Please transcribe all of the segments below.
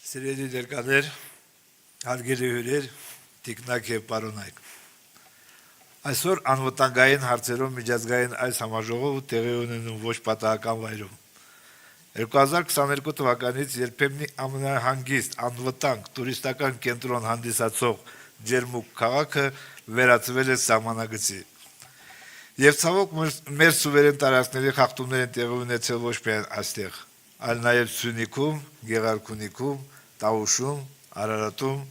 Սիրելի դերկաներ, հարգելի հյուրեր, տիկնակ եւ պարոնայք։ Այսօր անվտանգային հարցերով միջազգային այս համաժողովը տեղի ունենում ոչ պատահական վայրում։ 2022 թվականից երբեմնի ամենահանգիստ անվտանգ տուրիստական կենտրոն հանդիսացող Ջերմուկ քաղաքը վերածվել է սահմանագծի։ Եվ ցավոք մեր սուվերեն տարածքների խախտումներ են տեղի ունեցել ոչ միայն այստեղ, այլ նաև Սյունիքում, Գեղարքունիքում, Տավուշում, Արարատում։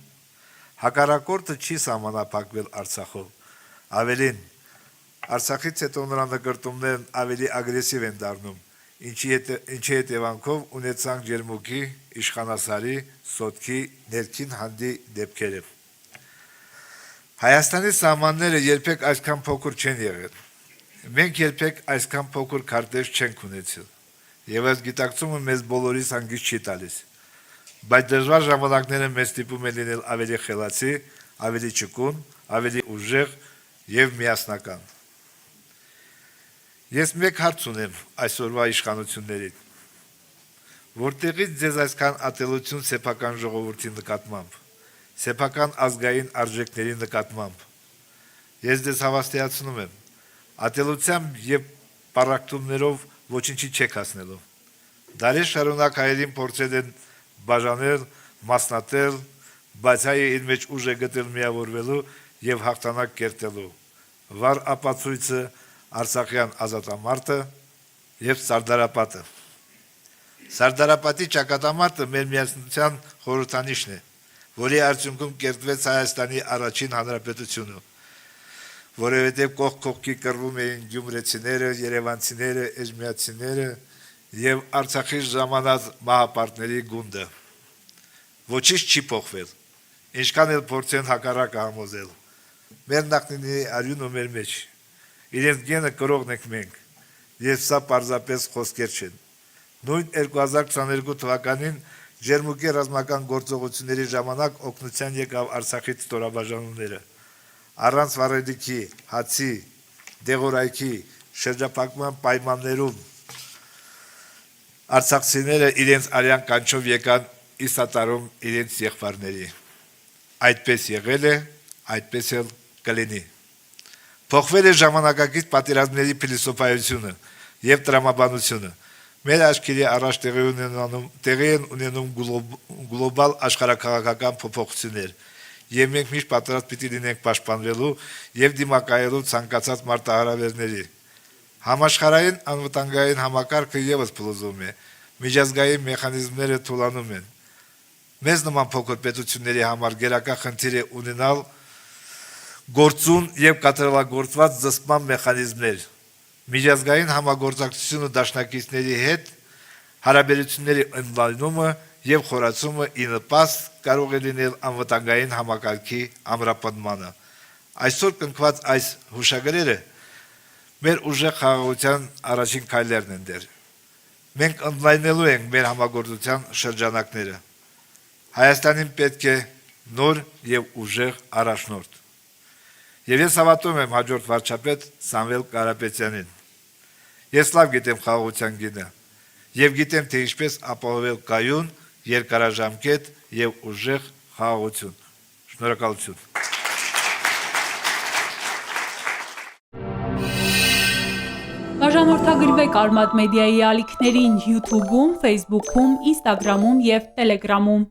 Հակառակորդը չի սահմանափակվել Արցախով։ Ավելին, Արցախից հետո նրա նկրտումներն ավելի ագրեսիվ են դառնում, ինչի հետևանքով ունեցանք Ջերմուկի, Իշխանասարի, Սոտքի ներքին հանդի դեպքերը։ Հայաստանի սահմանները երբեք այսքան փոքր չեն եղել։ Մենք երբեք այսքան փոքր քարտեզ չենք ունեցել, եւ այս գիտակցումը մեզ բոլորիս հանգիստ չի տալիս, բայց դժվար ժամանակները մեզ ստիպում են լինել ավելի խելացի, ավելի ճկուն, ավելի ուժեղ եւ միասնական։ Ես մեկ հարց ունեմ այսօրվա իշխանություններին. որտեղից ձեզ այսքան ատելություն սեփական ժողովրդի նկատմամբ, սեփական ազգային արժեքների նկատմամբ։ Ես ձեզ հավաստիացնում եմ, ատելությամբ եւ պառակտումներով ոչինչի չեք հասնելու։ Դարեր շարունակ հայերին փորձել են բաժանել, մասնատել, բայց հայը իր մեջ ուժ է գտել միավորվելու եւ հաղթանակ կերտելու։ Վառ ապացույցը Արցախյան ազատամարտը եւ Սարդարապատը։ Սարդարապատի ճակատամարտը մեր միասնության խորհրդանիշն է, որի արդյունքում կերտվեց Հայաստանի առաջին հանրապետությունը, որովհետև կողք կողքի կռվում էին գյումրեցիները, երևանցիները, էջմիածիները եւ Արցախի ժամանած մահապարտների գունդը։ Ոչինչ չի փոխվել, ինչքան էլ փորձեն հակառակը համոզել։ Մեր նախնիների արյունը մեր մեջ, իրենց գենը կրողն ենք մենք, եւ սա պարզապես խոսքեր չեն։ Նույն 2022 թվականին Ջերմուկի ռազմական գործողությունների ժամանակ օգնության եկավ Արցախից ստորաբաժանումները։ Առանց վառելիքի, հացի, դեղորայքի, շրջափակման պայմաններում արցախցիները իրենց արյան կանչով եկան ի սատարում իրենց եղբայրների։ Այդպես եղել է, այդպես էլ կլինի։ Փոխվել է ժամանակակից պատերազմների փիլիսոփայությունը եւ տրամաբանությունը։ Մեր աչքերի առաջ տեղի են ունենում գլոբալ աշխարհաքաղաքական փոփոխություններ, եւ մենք միշտ պատրաստ պիտի լինենք պաշտպանվելու եւ դիմակայելու ցանկացած մարտահրավերների։ Համաշխարհային անվտանգային համակարգը եւս փլուզում է, միջազգային մեխանիզմները թուլանում են։ Մեզ նման փոքր պետությունների համար գերակա խնդիր է ունենալ գործուն եւ կատարելագործված զսպման մեխանիզմներ։ Միջազգային համագործակցությունը դաշնակիցների հետ հարաբերությունների ընդլայնումը եւ խորացումը ի նպաստ կարող է լինել անվտանգային համակարգի ամրապնդմանը։ Այսօր կնքված այս հուշագրերը մեր ուժեղ խաղաղության առաջին քայլերն են դեր։ Մենք ընդլայնելու ենք մեր համագործության շրջանակները։ Հայաստանին պետք է նոր եւ ուժեղ առաջնորդ։ Եվ ես հավատում եմ հաջորդ վարչապետ Սամվել Կարապետյանին։ Ես լավ գիտեմ խաղաղության գինը եւ գիտեմ, թե ինչպես ապահովել կայուն, երկարաժամկետ եւ ուժեղ խաղաղություն։ Շնորհակալություն։ Բաժանորդագրվեք Արմադ մեդիայի ալիքներին YouTube-ում, Facebook-ում, Instagram-ում եւ Telegram-ում։